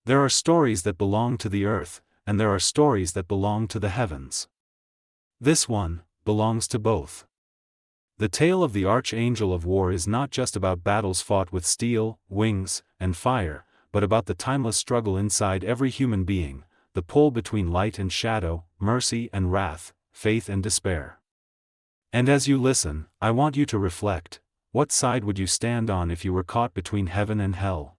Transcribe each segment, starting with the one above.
There are stories that belong to the earth, and there are stories that belong to the heavens. This one belongs to both. The tale of the Archangel of War is not just about battles fought with steel, wings, and fire, but about the timeless struggle inside every human being, the pull between light and shadow, mercy and wrath, faith and despair. And as you listen, I want you to reflect: what side would you stand on if you were caught between heaven and hell?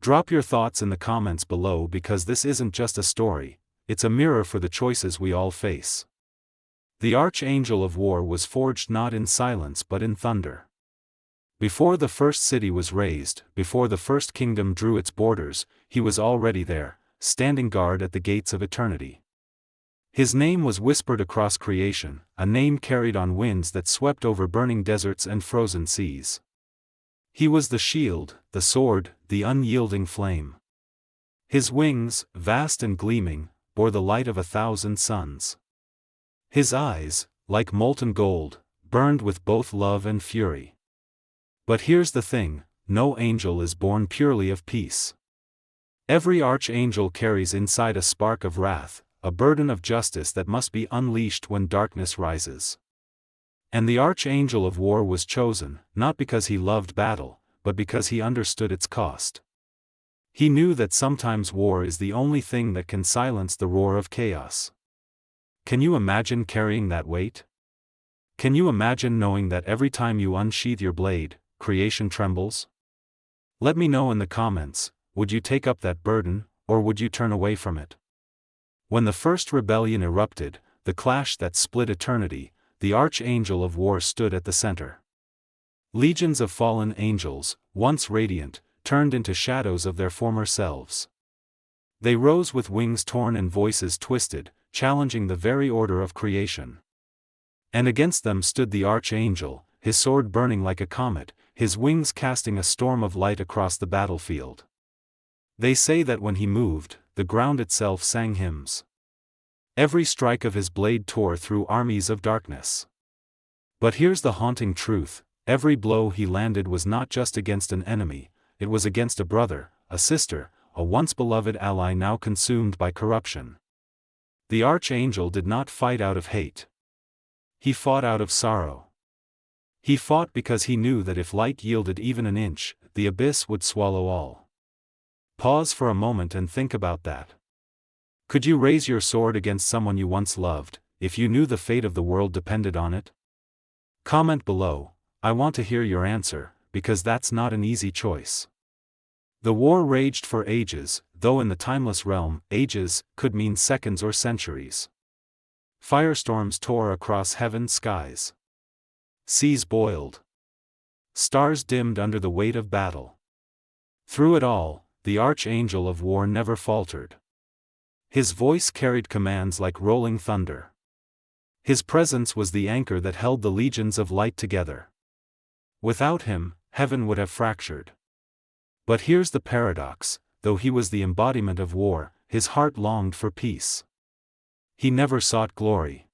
Drop your thoughts in the comments below, because this isn't just a story, it's a mirror for the choices we all face. The Archangel of War was forged not in silence but in thunder. Before the first city was raised, before the first kingdom drew its borders, he was already there, standing guard at the gates of eternity. His name was whispered across creation, a name carried on winds that swept over burning deserts and frozen seas. He was the shield, the sword, the unyielding flame. His wings, vast and gleaming, bore the light of 1,000 suns. His eyes, like molten gold, burned with both love and fury. But here's the thing: no angel is born purely of peace. Every archangel carries inside a spark of wrath, a burden of justice that must be unleashed when darkness rises. And the Archangel of War was chosen, not because he loved battle, but because he understood its cost. He knew that sometimes war is the only thing that can silence the roar of chaos. Can you imagine carrying that weight? Can you imagine knowing that every time you unsheath your blade, creation trembles? Let me know in the comments: would you take up that burden, or would you turn away from it? When the first rebellion erupted, the clash that split eternity, the Archangel of War stood at the center. Legions of fallen angels, once radiant, turned into shadows of their former selves. They rose with wings torn and voices twisted, challenging the very order of creation. And against them stood the Archangel, his sword burning like a comet, his wings casting a storm of light across the battlefield. They say that when he moved, the ground itself sang hymns. Every strike of his blade tore through armies of darkness. But here's the haunting truth: every blow he landed was not just against an enemy, it was against a brother, a sister, a once beloved ally now consumed by corruption. The Archangel did not fight out of hate. He fought out of sorrow. He fought because he knew that if light yielded even an inch, the abyss would swallow all. Pause for a moment and think about that. Could you raise your sword against someone you once loved, if you knew the fate of the world depended on it? Comment below: I want to hear your answer, because that's not an easy choice. The war raged for ages, though in the timeless realm, ages could mean seconds or centuries. Firestorms tore across heaven's skies. Seas boiled. Stars dimmed under the weight of battle. Through it all, the Archangel of War never faltered. His voice carried commands like rolling thunder. His presence was the anchor that held the legions of light together. Without him, heaven would have fractured. But here's the paradox: though he was the embodiment of war, his heart longed for peace. He never sought glory.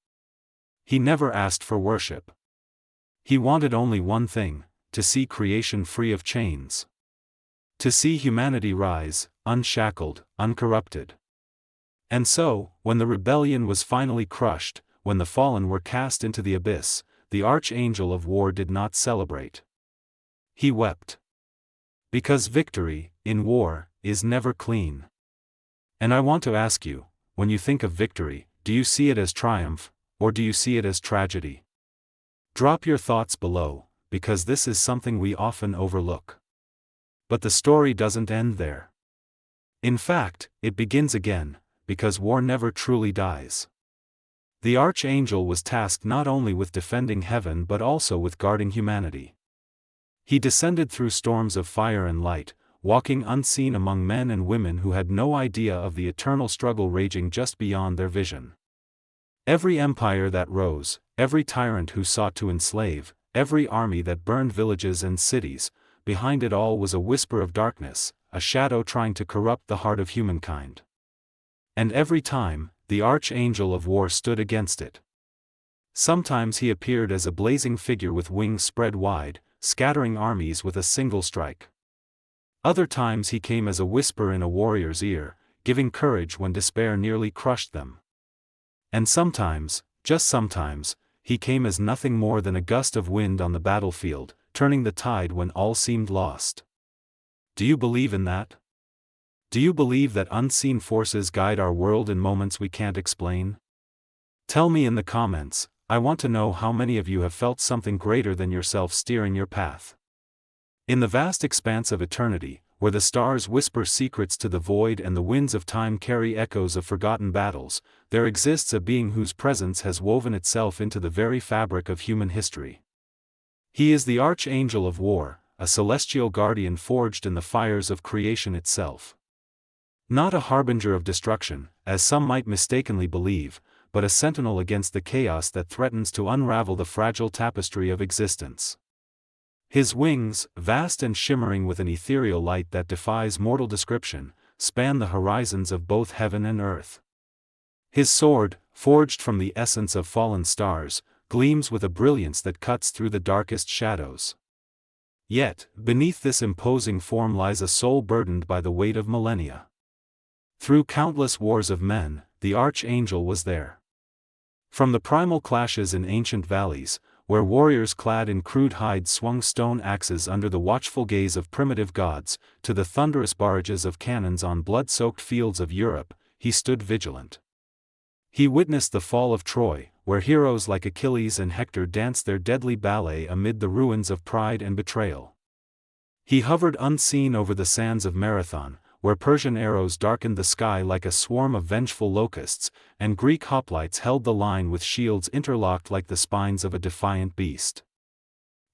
He never asked for worship. He wanted only one thing: to see creation free of chains. To see humanity rise, unshackled, uncorrupted. And so, when the rebellion was finally crushed, when the fallen were cast into the abyss, the Archangel of War did not celebrate. He wept. Because victory, in war, is never clean. And I want to ask you, when you think of victory, do you see it as triumph, or do you see it as tragedy? Drop your thoughts below, because this is something we often overlook. But the story doesn't end there. In fact, it begins again, because war never truly dies. The Archangel was tasked not only with defending heaven but also with guarding humanity. He descended through storms of fire and light, walking unseen among men and women who had no idea of the eternal struggle raging just beyond their vision. Every empire that rose, every tyrant who sought to enslave, every army that burned villages and cities, behind it all was a whisper of darkness, a shadow trying to corrupt the heart of humankind. And every time, the Archangel of War stood against it. Sometimes he appeared as a blazing figure with wings spread wide, scattering armies with a single strike. Other times he came as a whisper in a warrior's ear, giving courage when despair nearly crushed them. And sometimes, just sometimes, he came as nothing more than a gust of wind on the battlefield, turning the tide when all seemed lost. Do you believe in that? Do you believe that unseen forces guide our world in moments we can't explain? Tell me in the comments. I want to know how many of you have felt something greater than yourself steering your path. In the vast expanse of eternity, where the stars whisper secrets to the void and the winds of time carry echoes of forgotten battles, there exists a being whose presence has woven itself into the very fabric of human history. He is the Archangel of War, a celestial guardian forged in the fires of creation itself. Not a harbinger of destruction, as some might mistakenly believe, but a sentinel against the chaos that threatens to unravel the fragile tapestry of existence. His wings, vast and shimmering with an ethereal light that defies mortal description, span the horizons of both heaven and earth. His sword, forged from the essence of fallen stars, gleams with a brilliance that cuts through the darkest shadows. Yet, beneath this imposing form lies a soul burdened by the weight of millennia. Through countless wars of men, the Archangel was there. From the primal clashes in ancient valleys, where warriors clad in crude hides swung stone axes under the watchful gaze of primitive gods, to the thunderous barrages of cannons on blood-soaked fields of Europe, he stood vigilant. He witnessed the fall of Troy, where heroes like Achilles and Hector danced their deadly ballet amid the ruins of pride and betrayal. He hovered unseen over the sands of Marathon, where Persian arrows darkened the sky like a swarm of vengeful locusts, and Greek hoplites held the line with shields interlocked like the spines of a defiant beast.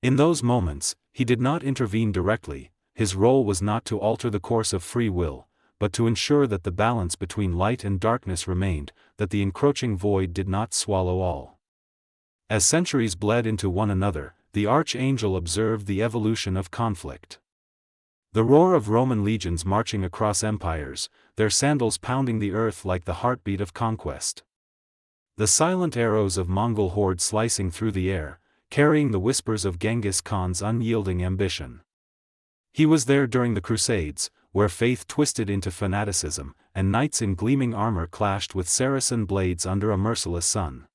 In those moments, he did not intervene directly. His role was not to alter the course of free will, but to ensure that the balance between light and darkness remained, that the encroaching void did not swallow all. As centuries bled into one another, the Archangel observed the evolution of conflict. The roar of Roman legions marching across empires, their sandals pounding the earth like the heartbeat of conquest. The silent arrows of Mongol hordes slicing through the air, carrying the whispers of Genghis Khan's unyielding ambition. He was there during the Crusades, where faith twisted into fanaticism, and knights in gleaming armor clashed with Saracen blades under a merciless sun.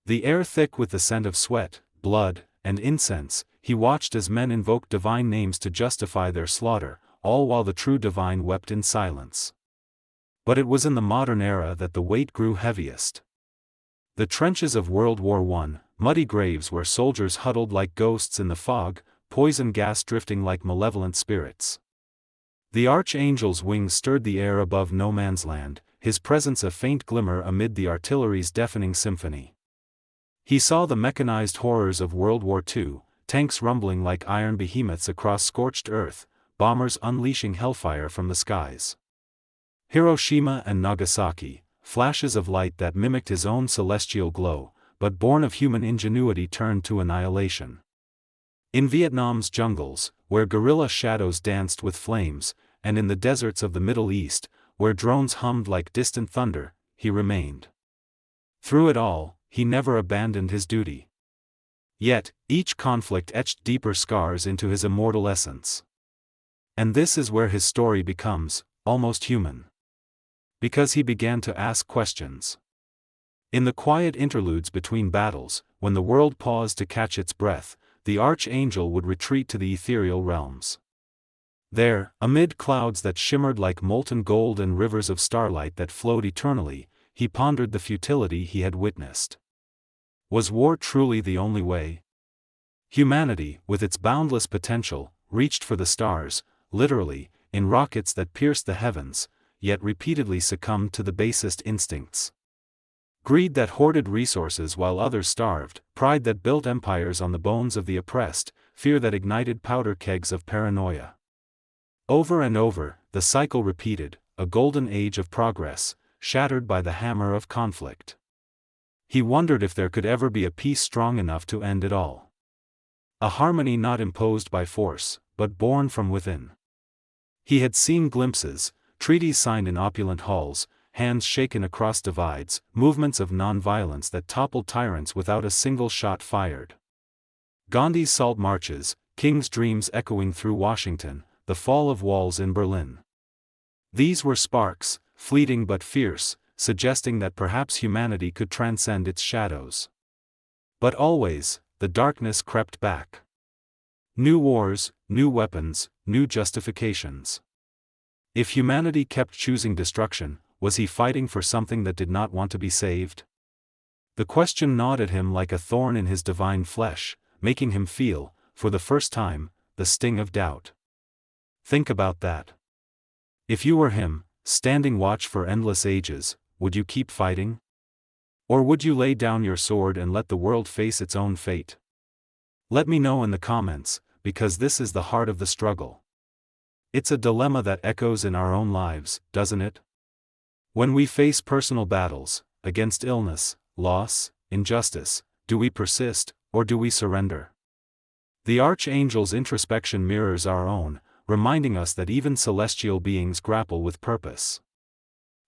The air thick with the scent of sweat, blood, and incense, he watched as men invoked divine names to justify their slaughter, all while the true divine wept in silence. But it was in the modern era that the weight grew heaviest. The trenches of World War I, muddy graves where soldiers huddled like ghosts in the fog, poison gas drifting like malevolent spirits. The Archangel's wings stirred the air above no man's land, his presence a faint glimmer amid the artillery's deafening symphony. He saw the mechanized horrors of World War II, tanks rumbling like iron behemoths across scorched earth, bombers unleashing hellfire from the skies. Hiroshima and Nagasaki, flashes of light that mimicked his own celestial glow, but born of human ingenuity turned to annihilation. In Vietnam's jungles, where guerrilla shadows danced with flames, and in the deserts of the Middle East, where drones hummed like distant thunder, he remained. Through it all, he never abandoned his duty. Yet, each conflict etched deeper scars into his immortal essence. And this is where his story becomes almost human. Because he began to ask questions. In the quiet interludes between battles, when the world paused to catch its breath, the Archangel would retreat to the ethereal realms. There, amid clouds that shimmered like molten gold and rivers of starlight that flowed eternally, he pondered the futility he had witnessed. Was war truly the only way? Humanity, with its boundless potential, reached for the stars, literally, in rockets that pierced the heavens, yet repeatedly succumbed to the basest instincts. Greed that hoarded resources while others starved, pride that built empires on the bones of the oppressed, fear that ignited powder kegs of paranoia. Over and over, the cycle repeated, a golden age of progress, shattered by the hammer of conflict. He wondered if there could ever be a peace strong enough to end it all. A harmony not imposed by force, but born from within. He had seen glimpses, treaties signed in opulent halls, hands shaken across divides, movements of non-violence that toppled tyrants without a single shot fired. Gandhi's salt marches, king's dreams echoing through Washington, the fall of walls in Berlin. These were sparks, fleeting but fierce, suggesting that perhaps humanity could transcend its shadows. But always, the darkness crept back. New wars, new weapons, new justifications. If humanity kept choosing destruction, was he fighting for something that did not want to be saved? The question gnawed at him like a thorn in his divine flesh, making him feel, for the first time, the sting of doubt. Think about that. If you were him, standing watch for endless ages, would you keep fighting? Or would you lay down your sword and let the world face its own fate? Let me know in the comments, because this is the heart of the struggle. It's a dilemma that echoes in our own lives, doesn't it? When we face personal battles, against illness, loss, injustice, do we persist, or do we surrender? The archangel's introspection mirrors our own, reminding us that even celestial beings grapple with purpose.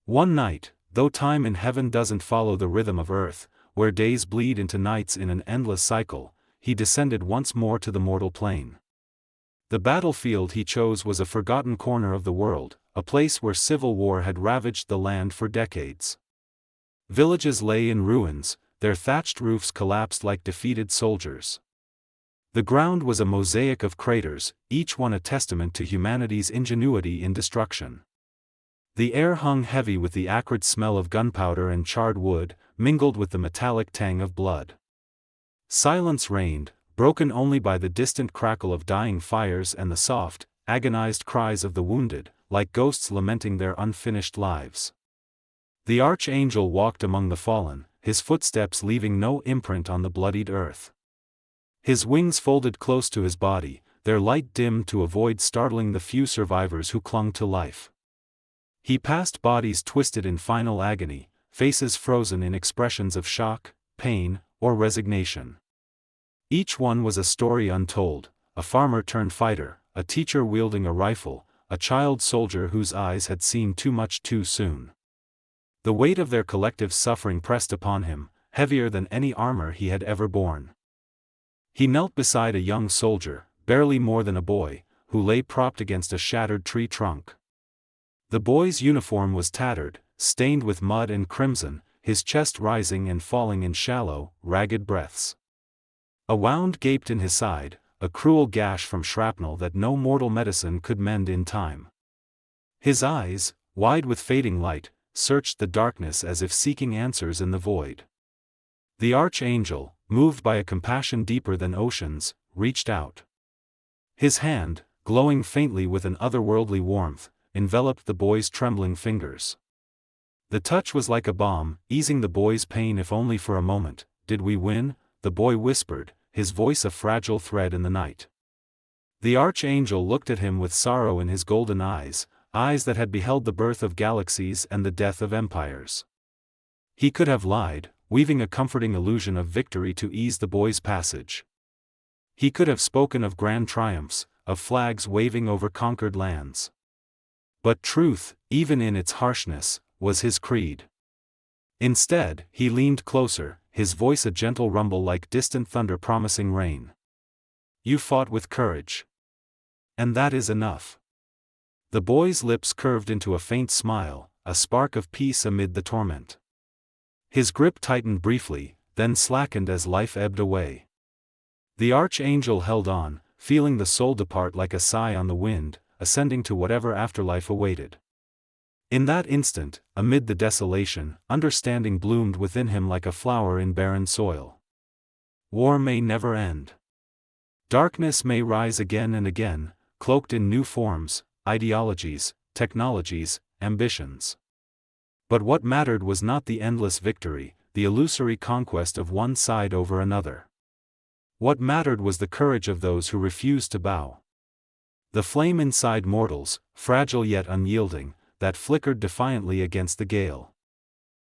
One night, though time in heaven doesn't follow the rhythm of earth, where days bleed into nights in an endless cycle, he descended once more to the mortal plane. The battlefield he chose was a forgotten corner of the world, a place where civil war had ravaged the land for decades. Villages lay in ruins, their thatched roofs collapsed like defeated soldiers. The ground was a mosaic of craters, each one a testament to humanity's ingenuity in destruction. The air hung heavy with the acrid smell of gunpowder and charred wood, mingled with the metallic tang of blood. Silence reigned, broken only by the distant crackle of dying fires and the soft, agonized cries of the wounded, like ghosts lamenting their unfinished lives. The archangel walked among the fallen, his footsteps leaving no imprint on the bloodied earth. His wings folded close to his body, their light dimmed to avoid startling the few survivors who clung to life. He passed bodies twisted in final agony, faces frozen in expressions of shock, pain, or resignation. Each one was a story untold, a farmer turned fighter, a teacher wielding a rifle, a child soldier whose eyes had seen too much too soon. The weight of their collective suffering pressed upon him, heavier than any armor he had ever borne. He knelt beside a young soldier, barely more than a boy, who lay propped against a shattered tree trunk. The boy's uniform was tattered, stained with mud and crimson, his chest rising and falling in shallow, ragged breaths. A wound gaped in his side, a cruel gash from shrapnel that no mortal medicine could mend in time. His eyes, wide with fading light, searched the darkness as if seeking answers in the void. The archangel, moved by a compassion deeper than oceans, reached out. His hand, glowing faintly with an otherworldly warmth, enveloped the boy's trembling fingers. The touch was like a balm, easing the boy's pain if only for a moment. "Did we win?" the boy whispered, his voice a fragile thread in the night. The archangel looked at him with sorrow in his golden eyes, eyes that had beheld the birth of galaxies and the death of empires. He could have lied, weaving a comforting illusion of victory to ease the boy's passage. He could have spoken of grand triumphs, of flags waving over conquered lands. But truth, even in its harshness, was his creed. Instead, he leaned closer, his voice a gentle rumble like distant thunder promising rain. "You fought with courage. And that is enough." The boy's lips curved into a faint smile, a spark of peace amid the torment. His grip tightened briefly, then slackened as life ebbed away. The archangel held on, feeling the soul depart like a sigh on the wind, ascending to whatever afterlife awaited. In that instant, amid the desolation, understanding bloomed within him like a flower in barren soil. War may never end. Darkness may rise again and again, cloaked in new forms, ideologies, technologies, ambitions. But what mattered was not the endless victory, the illusory conquest of one side over another. What mattered was the courage of those who refused to bow. The flame inside mortals, fragile yet unyielding, that flickered defiantly against the gale.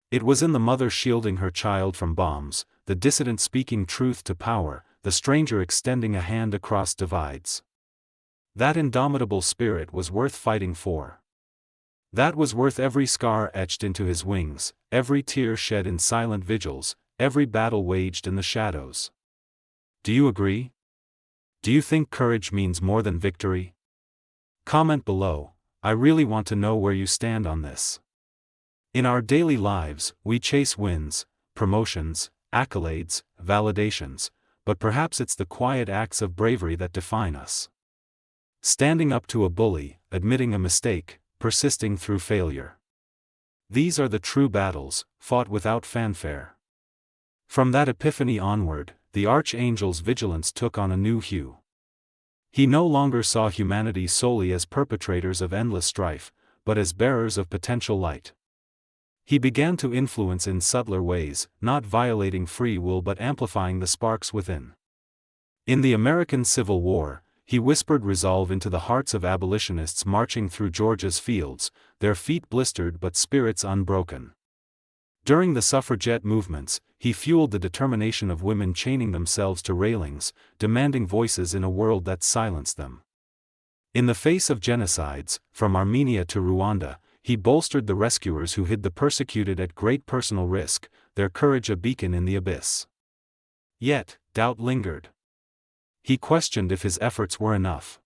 It was in the mother shielding her child from bombs, the dissident speaking truth to power, the stranger extending a hand across divides. That indomitable spirit was worth fighting for. That was worth every scar etched into his wings, every tear shed in silent vigils, every battle waged in the shadows. Do you agree? Do you think courage means more than victory? Comment below, I really want to know where you stand on this. In our daily lives, we chase wins, promotions, accolades, validations, but perhaps it's the quiet acts of bravery that define us. Standing up to a bully, admitting a mistake, persisting through failure. These are the true battles, fought without fanfare. From that epiphany onward, the archangel's vigilance took on a new hue. He no longer saw humanity solely as perpetrators of endless strife, but as bearers of potential light. He began to influence in subtler ways, not violating free will but amplifying the sparks within. In the American Civil War, he whispered resolve into the hearts of abolitionists marching through Georgia's fields, their feet blistered but spirits unbroken. During the suffragette movements, he fueled the determination of women chaining themselves to railings, demanding voices in a world that silenced them. In the face of genocides, from Armenia to Rwanda, he bolstered the rescuers who hid the persecuted at great personal risk, their courage a beacon in the abyss. Yet, doubt lingered. He questioned if his efforts were enough.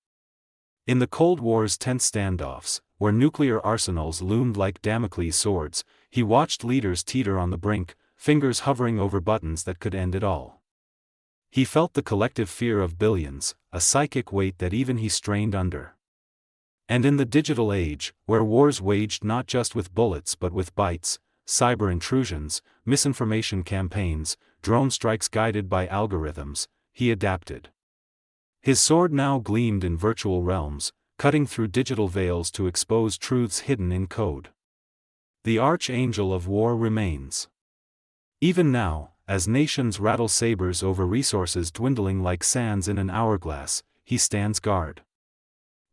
In the Cold War's tense standoffs, where nuclear arsenals loomed like Damocles swords, he watched leaders teeter on the brink, fingers hovering over buttons that could end it all. He felt the collective fear of billions, a psychic weight that even he strained under. And in the digital age, where wars waged not just with bullets but with bytes, cyber intrusions, misinformation campaigns, drone strikes guided by algorithms, he adapted. His sword now gleamed in virtual realms, cutting through digital veils to expose truths hidden in code. The Archangel of War remains. Even now, as nations rattle sabers over resources dwindling like sands in an hourglass, he stands guard.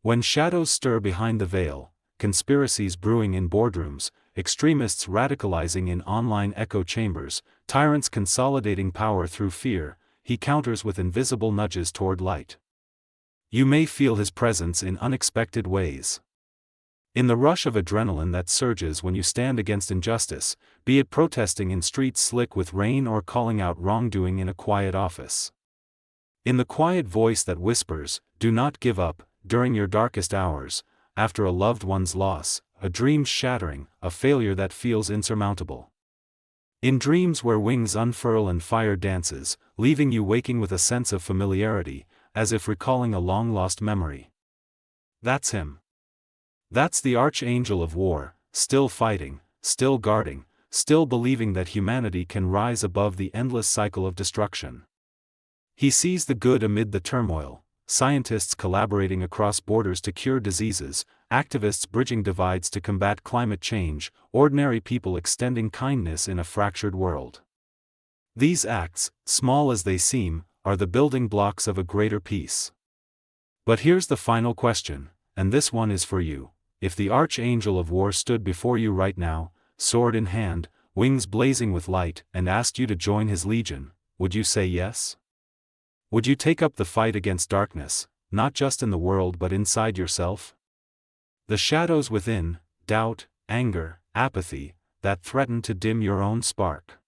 When shadows stir behind the veil, conspiracies brewing in boardrooms, extremists radicalizing in online echo chambers, tyrants consolidating power through fear, he counters with invisible nudges toward light. You may feel his presence in unexpected ways. In the rush of adrenaline that surges when you stand against injustice, be it protesting in streets slick with rain or calling out wrongdoing in a quiet office. In the quiet voice that whispers, "Do not give up," during your darkest hours, after a loved one's loss, a dream's shattering, a failure that feels insurmountable. In dreams where wings unfurl and fire dances, leaving you waking with a sense of familiarity, as if recalling a long-lost memory. That's him. That's the Archangel of War, still fighting, still guarding, still believing that humanity can rise above the endless cycle of destruction. He sees the good amid the turmoil, scientists collaborating across borders to cure diseases, activists bridging divides to combat climate change, ordinary people extending kindness in a fractured world. These acts, small as they seem, are the building blocks of a greater peace. But here's the final question, and this one is for you. If the Archangel of War stood before you right now, sword in hand, wings blazing with light, and asked you to join his legion, would you say yes? Would you take up the fight against darkness, not just in the world but inside yourself? The shadows within, doubt, anger, apathy, that threaten to dim your own spark.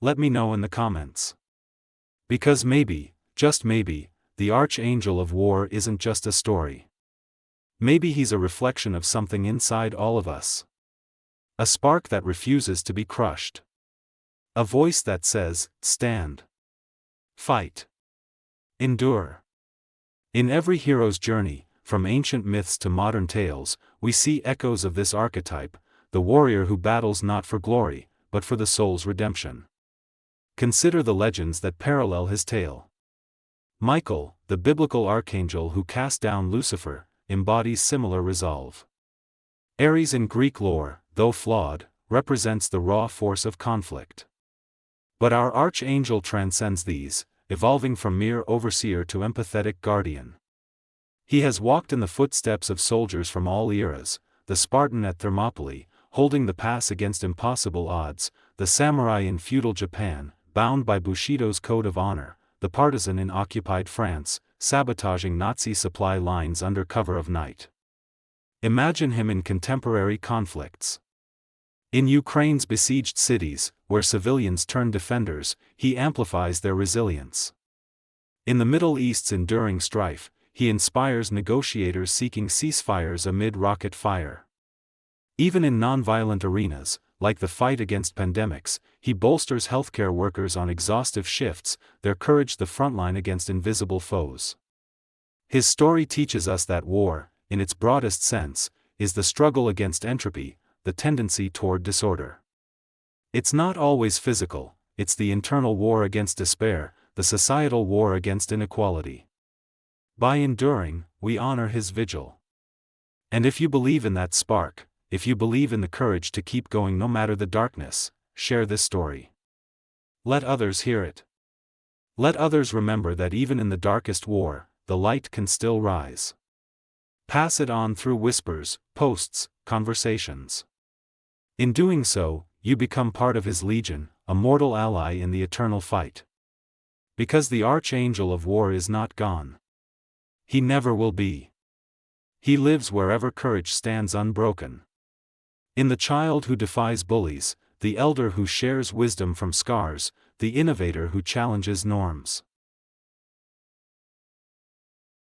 Let me know in the comments. Because maybe, just maybe, the Archangel of War isn't just a story. Maybe he's a reflection of something inside all of us. A spark that refuses to be crushed. A voice that says, stand. Fight. Endure. In every hero's journey, from ancient myths to modern tales, we see echoes of this archetype, the warrior who battles not for glory, but for the soul's redemption. Consider the legends that parallel his tale. Michael, the biblical archangel who cast down Lucifer, embodies similar resolve. Ares in Greek lore, though flawed, represents the raw force of conflict. But our archangel transcends these, evolving from mere overseer to empathetic guardian. He has walked in the footsteps of soldiers from all eras, the Spartan at Thermopylae, holding the pass against impossible odds, the samurai in feudal Japan, bound by Bushido's code of honor, the partisan in occupied France, sabotaging Nazi supply lines under cover of night. Imagine him in contemporary conflicts. In Ukraine's besieged cities, where civilians turn defenders, he amplifies their resilience. In the Middle East's enduring strife, he inspires negotiators seeking ceasefires amid rocket fire. Even in non-violent arenas, like the fight against pandemics, he bolsters healthcare workers on exhaustive shifts, their courage the frontline against invisible foes. His story teaches us that war, in its broadest sense, is the struggle against entropy, the tendency toward disorder. It's not always physical, it's the internal war against despair, the societal war against inequality. By enduring, we honor his vigil. And if you believe in that spark, if you believe in the courage to keep going no matter the darkness, share this story. Let others hear it. Let others remember that even in the darkest war, the light can still rise. Pass it on through whispers, posts, conversations. In doing so, you become part of his legion, a mortal ally in the eternal fight. Because the archangel of war is not gone. He never will be. He lives wherever courage stands unbroken. In the child who defies bullies, the elder who shares wisdom from scars, the innovator who challenges norms.